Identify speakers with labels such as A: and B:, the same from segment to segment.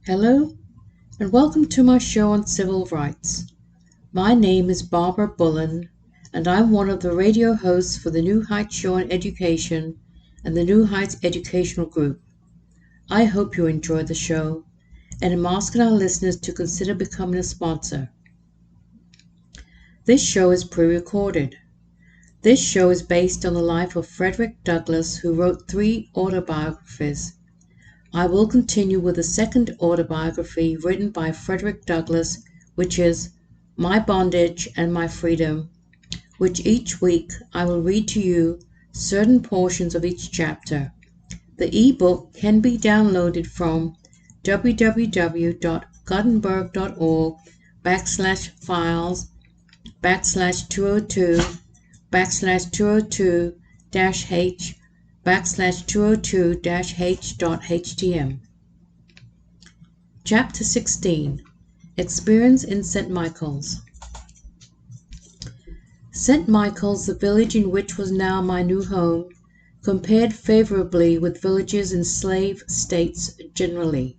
A: Hello, and welcome to my show on civil rights. My name is Barbara Bullen, and I'm one of the radio hosts for the New Heights Show on Education and the New Heights Educational Group. I hope you enjoy the show, and I'm asking our listeners to consider becoming a sponsor. This show is pre-recorded. This show is based on the life of Frederick Douglas, who wrote 3 autobiographies. I will continue with the second autobiography written by Frederick Douglas, which is My Bondage and My Freedom, which each week I will read to you certain portions of each chapter. The ebook can be downloaded from www.gutenberg.org/files/202/202-h.htm. Chapter 16. Experience in St. Michael's. St. Michael's, the village in which was now my new home, compared favorably with villages in slave states generally.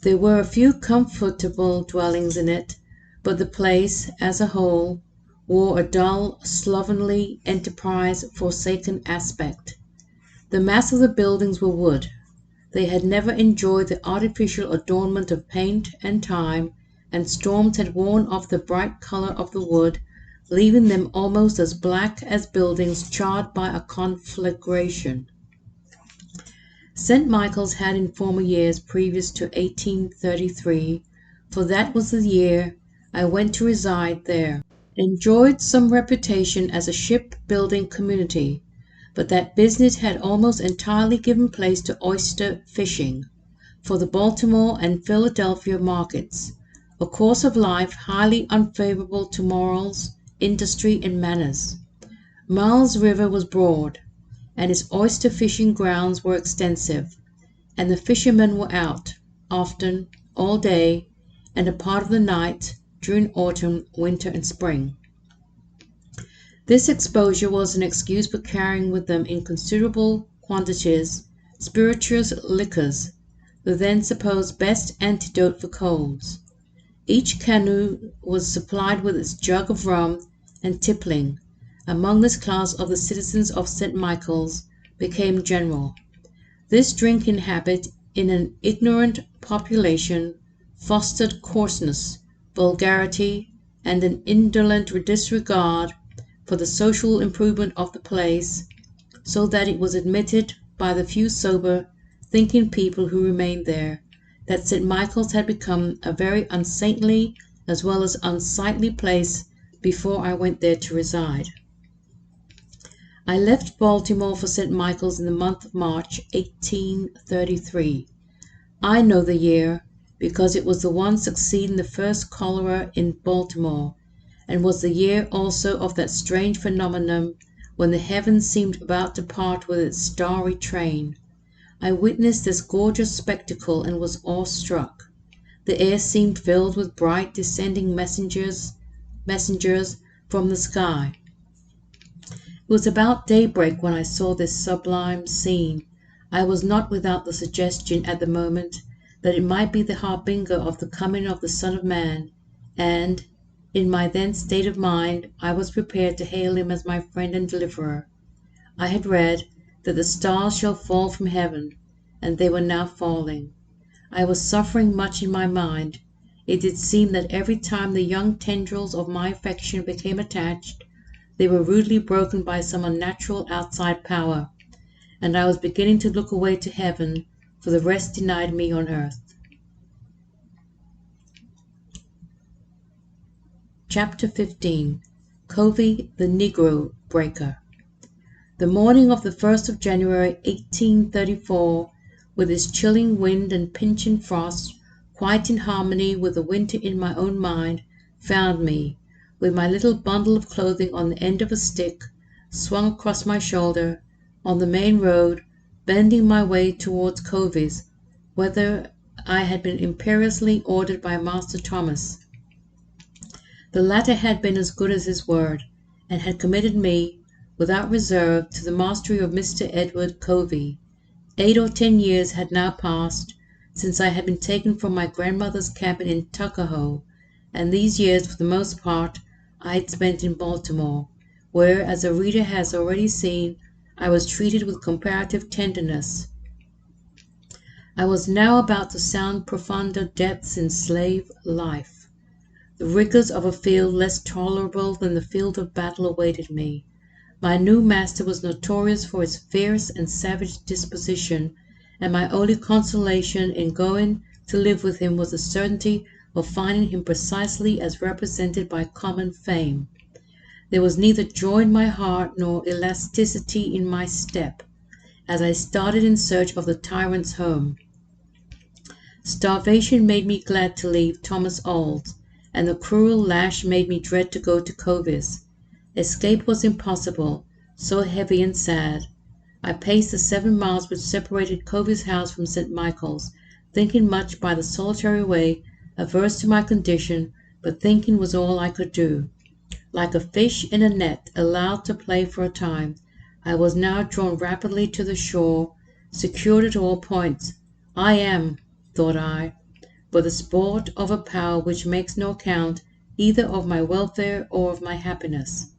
A: There were a few comfortable dwellings in it, but the place, as a whole, wore a dull, slovenly, enterprise, forsaken aspect. The mass of the buildings were wood. They had never enjoyed the artificial adornment of paint and time, and storms had worn off the bright color of the wood, leaving them almost as black as buildings charred by a conflagration. St. Michael's had in former years previous to 1833, for that was the year I went to reside there, enjoyed some reputation as a shipbuilding community, but that business had almost entirely given place to oyster fishing for the Baltimore and Philadelphia markets, a course of life highly unfavorable to morals, industry, and manners. Miles River was broad, and its oyster fishing grounds were extensive, and the fishermen were out, often, all day, and a part of the night, during autumn, winter, and spring. This exposure was an excuse for carrying with them in considerable quantities spirituous liquors, the then supposed best antidote for colds. Each canoe was supplied with its jug of rum, and tippling, among this class of the citizens of St. Michael's, became general. This drinking habit in an ignorant population fostered coarseness, vulgarity, and an indolent disregard for the social improvement of the place, so that it was admitted by the few sober, thinking people who remained there, that St. Michael's had become a very unsaintly as well as unsightly place before I went there to reside. I left Baltimore for St. Michael's in the month of March, 1833. I know the year, because it was the one succeeding the first cholera in Baltimore, and was the year also of that strange phenomenon when the heavens seemed about to part with its starry train. I witnessed this gorgeous spectacle and was awestruck. The air seemed filled with bright descending messengers from the sky. It was about daybreak when I saw this sublime scene. I was not without the suggestion at the moment that it might be the harbinger of the coming of the Son of Man, and, in my then state of mind, I was prepared to hail him as my friend and deliverer. I had read that the stars shall fall from heaven, and they were now falling. I was suffering much in my mind. It did seem that every time the young tendrils of my affection became attached, they were rudely broken by some unnatural outside power, and I was beginning to look away to heaven for the rest denied me on earth. Chapter 15. Covey the Negro Breaker. The morning of the 1st of January, 1834, with its chilling wind and pinching frost, quite in harmony with the winter in my own mind, found me, with my little bundle of clothing on the end of a stick, swung across my shoulder, on the main road, bending my way towards Covey's, whither I had been imperiously ordered by Master Thomas. The latter had been as good as his word, and had committed me, without reserve, to the mastery of Mr. Edward Covey. 8 or 10 years had now passed since I had been taken from my grandmother's cabin in Tuckahoe, and these years, for the most part, I had spent in Baltimore, where, as the reader has already seen, I was treated with comparative tenderness. I was now about to sound profounder depths in slave life. The rigors of a field less tolerable than the field of battle awaited me. My new master was notorious for his fierce and savage disposition, and my only consolation in going to live with him was the certainty of finding him precisely as represented by common fame. There was neither joy in my heart nor elasticity in my step, as I started in search of the tyrant's home. Starvation made me glad to leave Thomas Auld's, and the cruel lash made me dread to go to Covey's. Escape was impossible, so heavy and sad. I paced the 7 miles which separated Covey's house from St. Michael's, thinking much by the solitary way, averse to my condition, but thinking was all I could do. Like a fish in a net, allowed to play for a time, I was now drawn rapidly to the shore, secured at all points. I am, thought I, but the sport of a power which makes no account either of my welfare or of my happiness.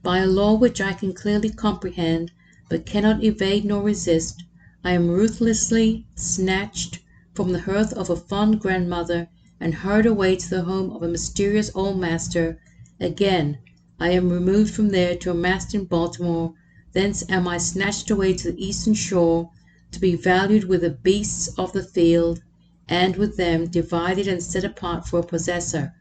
A: By a law which I can clearly comprehend, but cannot evade nor resist, I am ruthlessly snatched from the hearth of a fond grandmother and hurried away to the home of a mysterious old master. Again I am removed from there to a master in Baltimore. Thence am I snatched away to the eastern shore, to be valued with the beasts of the field, and with them divided and set apart for a possessor.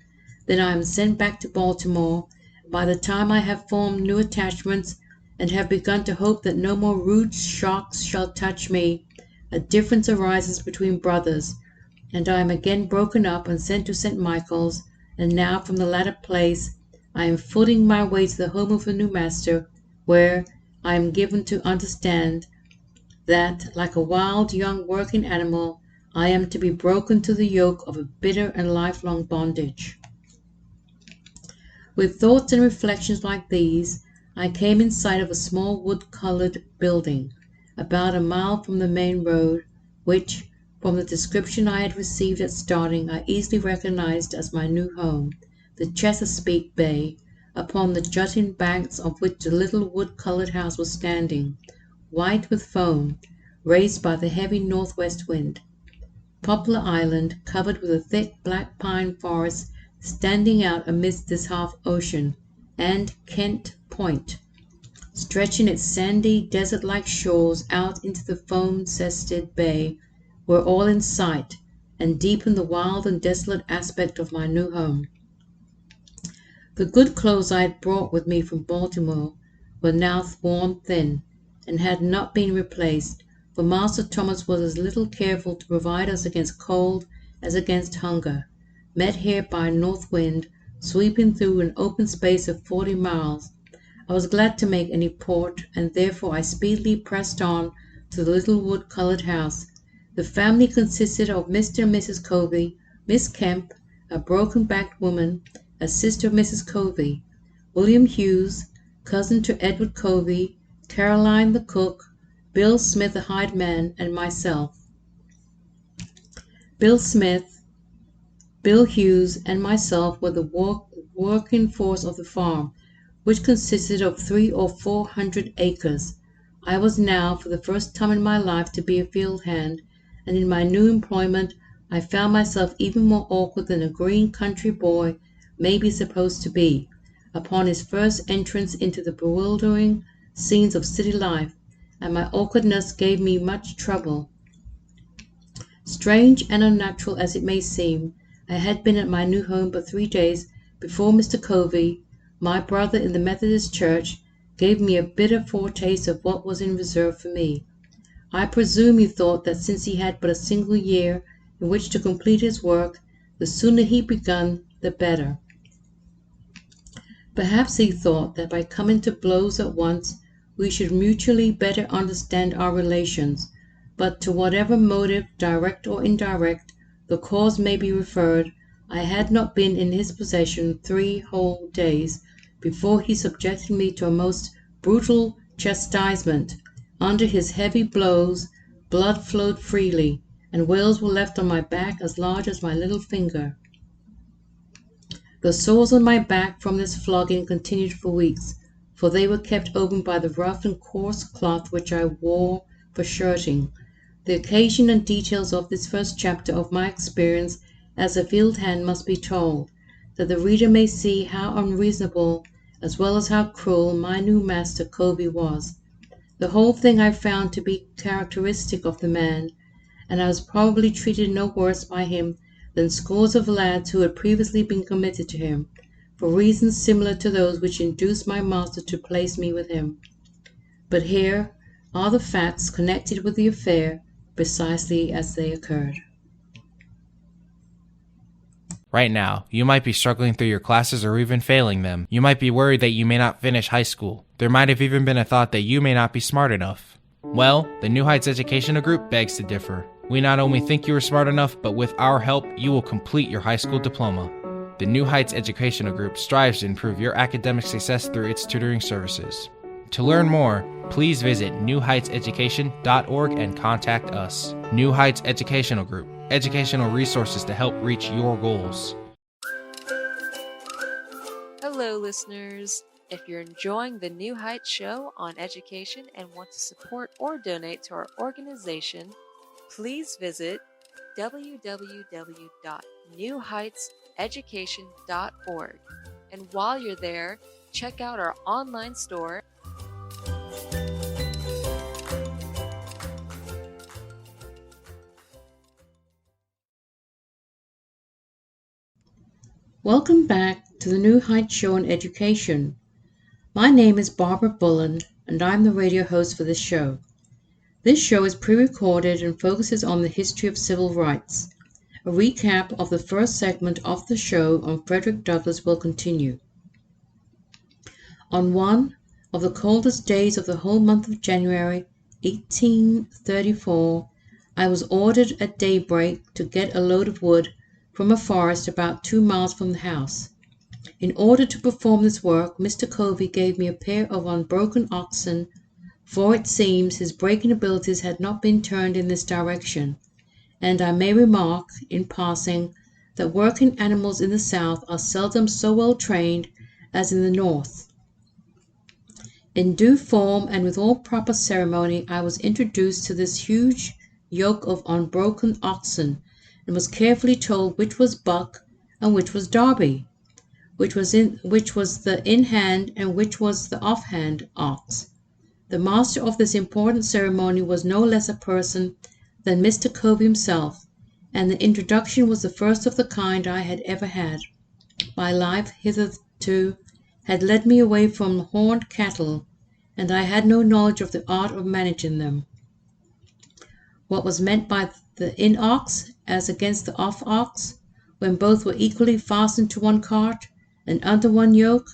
A: Then I am sent back to Baltimore. By the time I have formed new attachments, and have begun to hope that no more rude shocks shall touch me, a difference arises between brothers, and I am again broken up and sent to St. Michael's, and now from the latter place I am footing my way to the home of a new master, where I am given to understand that, like a wild young working animal, I am to be broken to the yoke of a bitter and lifelong bondage. With thoughts and reflections like these, I came in sight of a small wood-colored building, about a mile from the main road, which, from the description I had received at starting, I easily recognized as my new home, the Chesapeake Bay, upon the jutting banks of which the little wood-colored house was standing, white with foam, raised by the heavy northwest wind. Poplar Island, covered with a thick black pine forest, standing out amidst this half-ocean, and Kent Point, stretching its sandy, desert-like shores out into the foam-crested bay, were all in sight, and deepened the wild and desolate aspect of my new home. The good clothes I had brought with me from Baltimore were now worn thin, and had not been replaced, for Master Thomas was as little careful to provide us against cold as against hunger. Met here by a north wind, sweeping through an open space of 40 miles, I was glad to make any port, and therefore I speedily pressed on to the little wood-colored house. The family consisted of Mr. and Mrs. Covey, Miss Kemp, a broken-backed woman, a sister of Mrs. Covey, William Hughes, cousin to Edward Covey, Caroline the cook, Bill Smith the hired man, and myself. Bill Hughes, and myself were the working force of the farm, which consisted of 300 or 400 acres. I was now, for the first time in my life, to be a field hand, and in my new employment I found myself even more awkward than a green country boy may be supposed to be, upon his first entrance into the bewildering scenes of city life, and my awkwardness gave me much trouble. Strange and unnatural as it may seem, I had been at my new home but 3 days before Mr. Covey, my brother in the Methodist Church, gave me a bitter foretaste of what was in reserve for me. I presume he thought that since he had but a single year in which to complete his work, the sooner he begun, the better. Perhaps he thought that by coming to blows at once we should mutually better understand our relations, but to whatever motive, direct or indirect, the cause may be referred, I had not been in his possession 3 whole days before he subjected me to a most brutal chastisement. Under his heavy blows, Blood flowed freely, and wales were left on my back as large as my little finger. The sores on my back from this flogging continued for weeks, for they were kept open by the rough and coarse cloth which I wore for shirting. The occasion and details of this first chapter of my experience as a field hand must be told, that the reader may see how unreasonable as well as how cruel my new master Covey was. The whole thing I found to be characteristic of the man, and I was probably treated no worse by him than scores of lads who had previously been committed to him, for reasons similar to those which induced my master to place me with him. But here are the facts connected with the affair precisely as they occurred.
B: Right now, you might be struggling through your classes or even failing them. You might be worried that you may not finish high school. There might have even been a thought that you may not be smart enough. Well, the New Heights Educational Group begs to differ. We not only think you are smart enough, but with our help, you will complete your high school diploma. The New Heights Educational Group strives to improve your academic success through its tutoring services. To learn more, please visit newheightseducation.org and contact us. New Heights Educational Group, educational resources to help reach your goals.
C: Hello, listeners. If you're enjoying the New Heights show on education and want to support or donate to our organization, please visit www.newheightseducation.org. And while you're there, check out our online store.
A: Welcome back to the New Heights Show on Education. My name is Barbara Bullen, and I'm the radio host for this show. This show is pre-recorded and focuses on the history of civil rights. A recap of the first segment of the show on Frederick Douglass will continue. On one of the coldest days of the whole month of January, 1834, I was ordered at daybreak to get a load of wood from a forest about 2 miles from the house. In order to perform this work, Mr. Covey gave me a pair of unbroken oxen, for it seems his breaking abilities had not been turned in this direction, and I may remark, in passing, that working animals in the South are seldom so well trained as in the North. In due form and with all proper ceremony, I was introduced to this huge yoke of unbroken oxen, and was carefully told which was Buck and which was Darby, which was the in-hand and which was the off-hand ox. The master of this important ceremony was no less a person than Mr. Covey himself, and the introduction was the first of the kind I had ever had. My life hitherto had led me away from horned cattle, and I had no knowledge of the art of managing them. What was meant by the in-ox as against the off-ox, when both were equally fastened to one cart and under one yoke,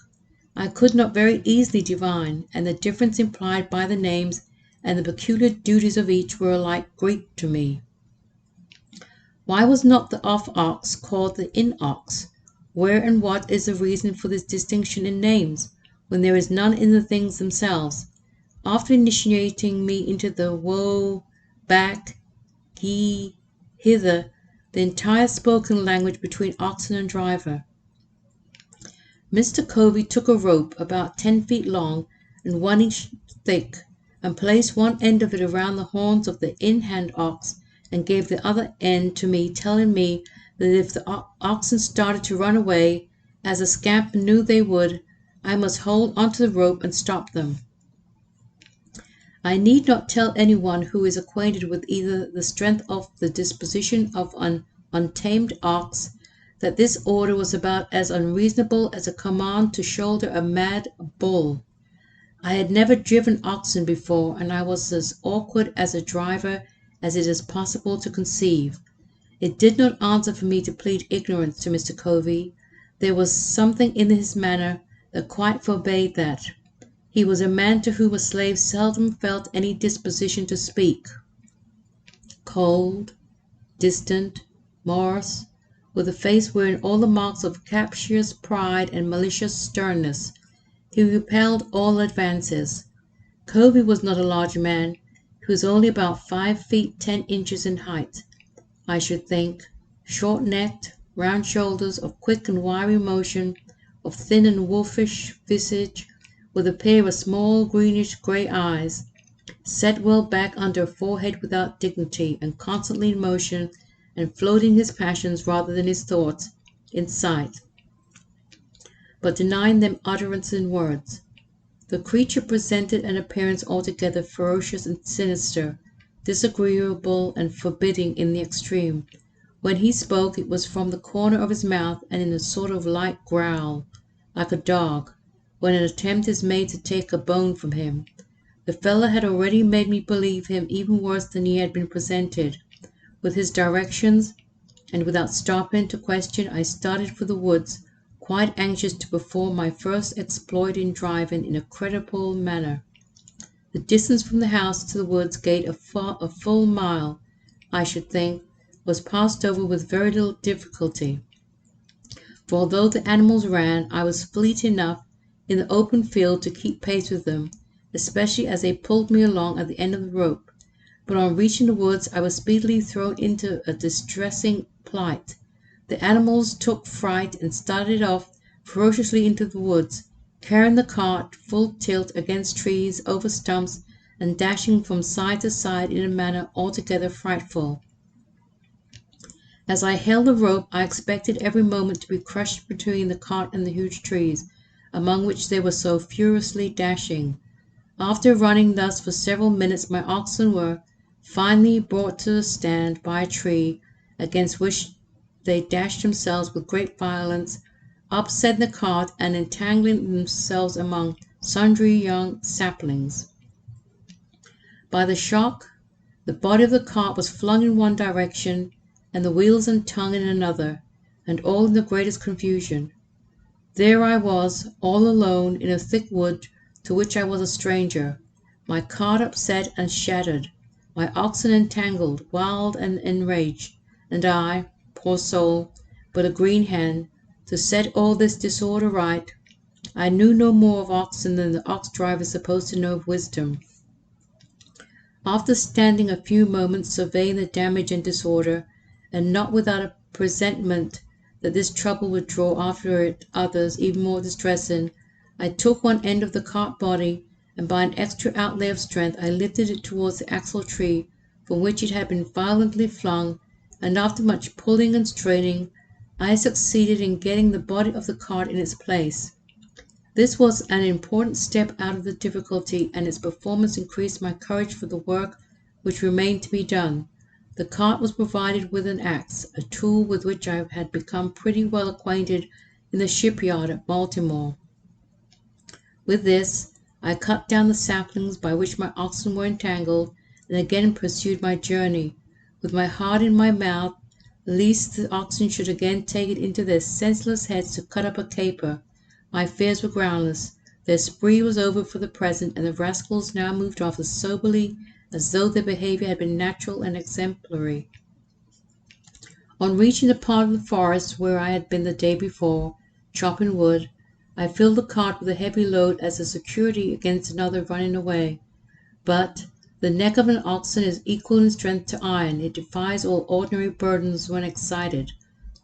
A: I could not very easily divine, and the difference implied by the names and the peculiar duties of each were alike Greek to me. Why was not the off-ox called the in-ox? Where and what is the reason for this distinction in names, when there is none in the things themselves? After initiating me into the woe, back, gee, hither, the entire spoken language between oxen and driver, Mr. Covey took a rope about 10 feet long and 1 inch thick, and placed one end of it around the horns of the in-hand ox, and gave the other end to me, telling me that if the oxen started to run away, as the scamp knew they would, I must hold onto the rope and stop them. I need not tell anyone who is acquainted with either the strength of the disposition of an untamed ox that this order was about as unreasonable as a command to shoulder a mad bull. I had never driven oxen before, and I was as awkward as a driver as it is possible to conceive. It did not answer for me to plead ignorance to Mr. Covey. There was something in his manner that quite forbade that. He was a man to whom a slave seldom felt any disposition to speak. Cold, distant, morose, with a face wearing all the marks of captious pride and malicious sternness, he repelled all advances. Covey was not a large man. He was only about 5 feet 10 inches in height, I should think, short-necked, round shoulders, of quick and wiry motion, of thin and wolfish visage, with a pair of small greenish-grey eyes, set well back under a forehead without dignity, and constantly in motion, and floating his passions rather than his thoughts, in sight, but denying them utterance in words. The creature presented an appearance altogether ferocious and sinister, disagreeable and forbidding in the extreme. When he spoke, it was from the corner of his mouth and in a sort of light growl, like a dog, when an attempt is made to take a bone from him. The fellow had already made me believe him even worse than he had been presented. With his directions, and without stopping to question, I started for the woods, quite anxious to perform my first exploit in driving in a creditable manner. The distance from the house to the woods gate, a full mile, I should think, was passed over with very little difficulty, for although the animals ran, I was fleet enough in the open field to keep pace with them, especially as they pulled me along at the end of the rope. But on reaching the woods, I was speedily thrown into a distressing plight. The animals took fright and started off ferociously into the woods, carrying the cart full tilt against trees, over stumps, and dashing from side to side in a manner altogether frightful. As I held the rope, I expected every moment to be crushed between the cart and the huge trees, among which they were so furiously dashing. After running thus for several minutes, my oxen were finally brought to a stand by a tree, against which they dashed themselves with great violence, upsetting the cart and entangling themselves among sundry young saplings. By the shock, the body of the cart was flung in one direction, and the wheels and tongue in another, and all in the greatest confusion. There I was, all alone, in a thick wood to which I was a stranger, my cart upset and shattered, my oxen entangled, wild and enraged, and I, poor soul, but a green hand, to set all this disorder right. I knew no more of oxen than the ox driver is supposed to know of wisdom. After standing a few moments surveying the damage and disorder, and not without a presentiment that this trouble would draw after it others even more distressing, I took one end of the cart body, and by an extra outlay of strength I lifted it towards the axle tree from which it had been violently flung, and after much pulling and straining, I succeeded in getting the body of the cart in its place. This was an important step out of the difficulty, and its performance increased my courage for the work which remained to be done. The cart was provided with an axe, a tool with which I had become pretty well acquainted in the shipyard at Baltimore. With this, I cut down the saplings by which my oxen were entangled, and again pursued my journey, with my heart in my mouth, lest the oxen should again take it into their senseless heads to cut up a caper. My fears were groundless. Their spree was over for the present, and the rascals now moved off as soberly as though their behavior had been natural and exemplary. On reaching the part of the forest where I had been the day before, chopping wood, I filled the cart with a heavy load as a security against another running away. But the neck of an oxen is equal in strength to iron. It defies all ordinary burdens when excited.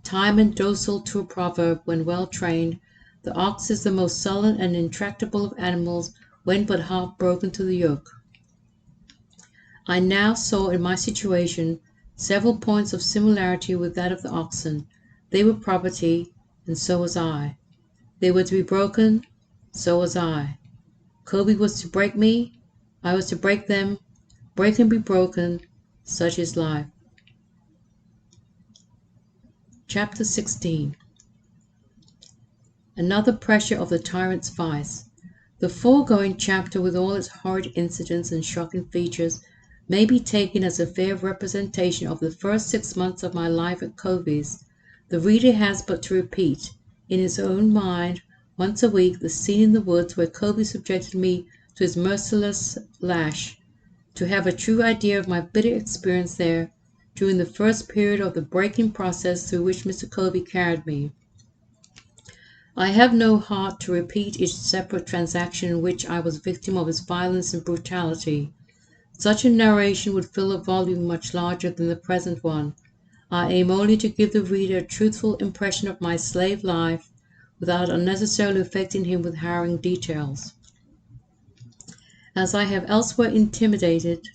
A: Time and docile to a proverb, when well trained, the ox is the most sullen and intractable of animals when but half broken to the yoke. I now saw in my situation several points of similarity with that of the oxen. They were property, and so was I. They were to be broken, so was I. Kobe was to break me, I was to break them. Break and be broken, such is life. Chapter 16. Another pressure of the tyrant's vice. The foregoing chapter, with all its horrid incidents and shocking features, may be taken as a fair representation of the first 6 months of my life at Covey's. The reader has but to repeat, in his own mind, once a week, the scene in the woods where Covey subjected me to his merciless lash, to have a true idea of my bitter experience there during the first period of the breaking process through which Mr. Covey carried me. I have no heart to repeat each separate transaction in which I was victim of his violence and brutality. Such a narration would fill a volume much larger than the present one. I aim only to give the reader a truthful impression of my slave life without unnecessarily affecting him with harrowing details. As I have elsewhere intimated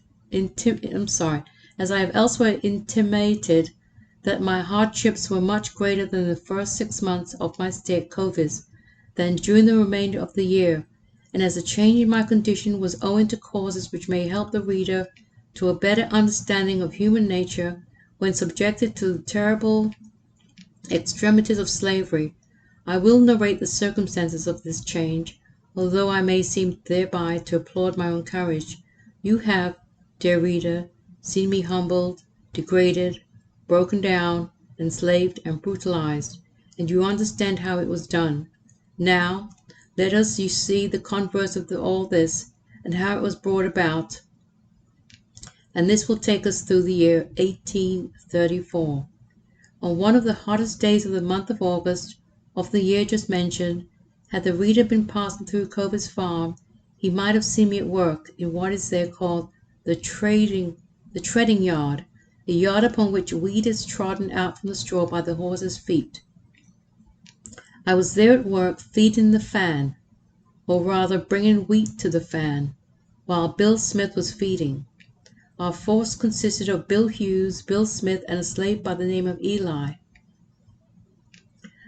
A: that my hardships were much greater than the first 6 months of my stay at Clovis than during the remainder of the year, and as the change in my condition was owing to causes which may help the reader to a better understanding of human nature when subjected to the terrible extremities of slavery, I will narrate the circumstances of this change, although I may seem thereby to applaud my own courage. You have, dear reader, seen me humbled, degraded, broken down, enslaved, and brutalized, and you understand how it was done. Now, let us see the converse of all this, and how it was brought about, and this will take us through the year 1834. On one of the hottest days of the month of August, of the year just mentioned, had the reader been passing through Clovis Farm, he might have seen me at work in what is there called the treading yard, a yard upon which wheat is trodden out from the straw by the horses' feet. I was there at work feeding the fan, or rather bringing wheat to the fan, while Bill Smith was feeding. Our force consisted of Bill Hughes, Bill Smith, and a slave by the name of Eli.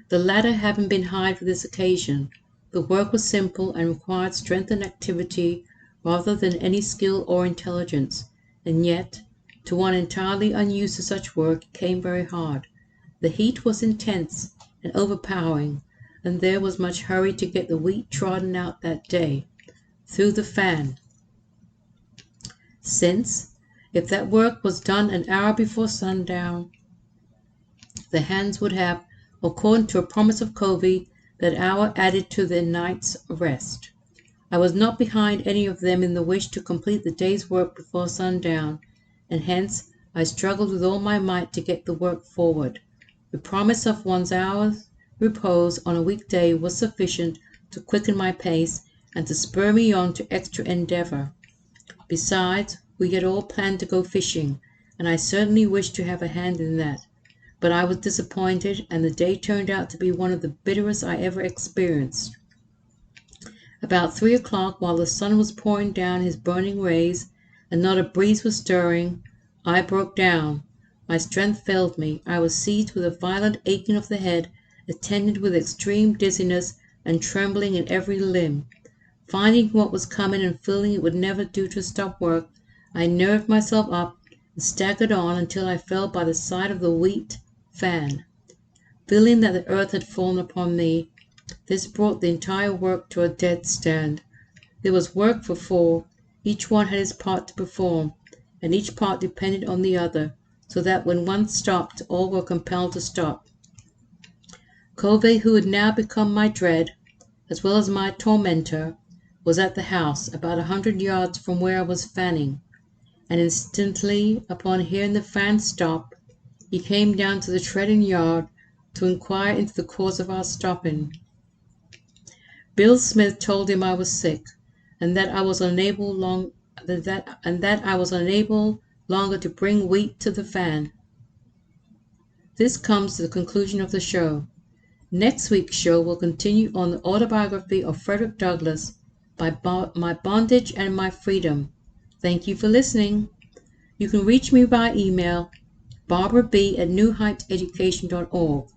A: The latter having been hired for this occasion, the work was simple and required strength and activity rather than any skill or intelligence, and yet, to one entirely unused to such work, it came very hard. The heat was intense and overpowering, and there was much hurry to get the wheat trodden out that day, through the fan. Since, if that work was done an hour before sundown, the hands would have, according to a promise of Covey, that hour added to their night's rest. I was not behind any of them in the wish to complete the day's work before sundown, and hence I struggled with all my might to get the work forward. The promise of 1 hour's repose on a weekday was sufficient to quicken my pace and to spur me on to extra endeavor. Besides, we had all planned to go fishing, and I certainly wished to have a hand in that. But I was disappointed, and the day turned out to be one of the bitterest I ever experienced. About 3 o'clock, while the sun was pouring down his burning rays, and not a breeze was stirring, I broke down. My strength failed me. I was seized with a violent aching of the head, attended with extreme dizziness and trembling in every limb. Finding what was coming and feeling it would never do to stop work, I nerved myself up and staggered on until I fell by the side of the wheat fan. Feeling that the earth had fallen upon me, this brought the entire work to a dead stand. There was work for 4. Each one had his part to perform, and each part depended on the other, so that when one stopped, all were compelled to stop. Covey, who had now become my dread, as well as my tormentor, was at the house, about 100 yards from where I was fanning, and instantly, upon hearing the fan stop, he came down to the treading yard to inquire into the cause of our stopping. Bill Smith told him I was sick, and that I was unable longer to bring wheat to the fan. This comes to the conclusion of the show. Next week's show will continue on the autobiography of Frederick Douglas by My Bondage and My Freedom. Thank you for listening. You can reach me by email, barbarab@newheightseducation.org.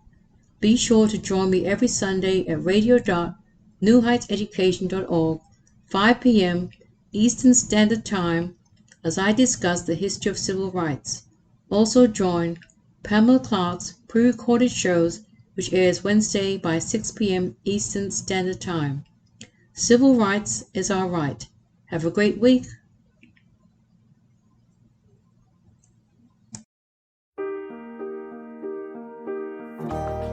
A: Be sure to join me every Sunday at radio.newheightseducation.org, 5 p.m. Eastern Standard Time, as I discuss the history of civil rights. Also join Pamela Clark's pre-recorded shows, which airs Wednesday by 6 p.m. Eastern Standard Time. Civil rights is our right. Have a great week.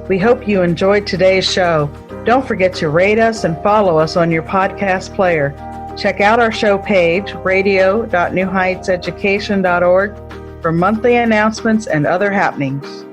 D: We hope you enjoyed today's show. Don't forget to rate us and follow us on your podcast player. Check out our show page, radio.newheightseducation.org, for monthly announcements and other happenings.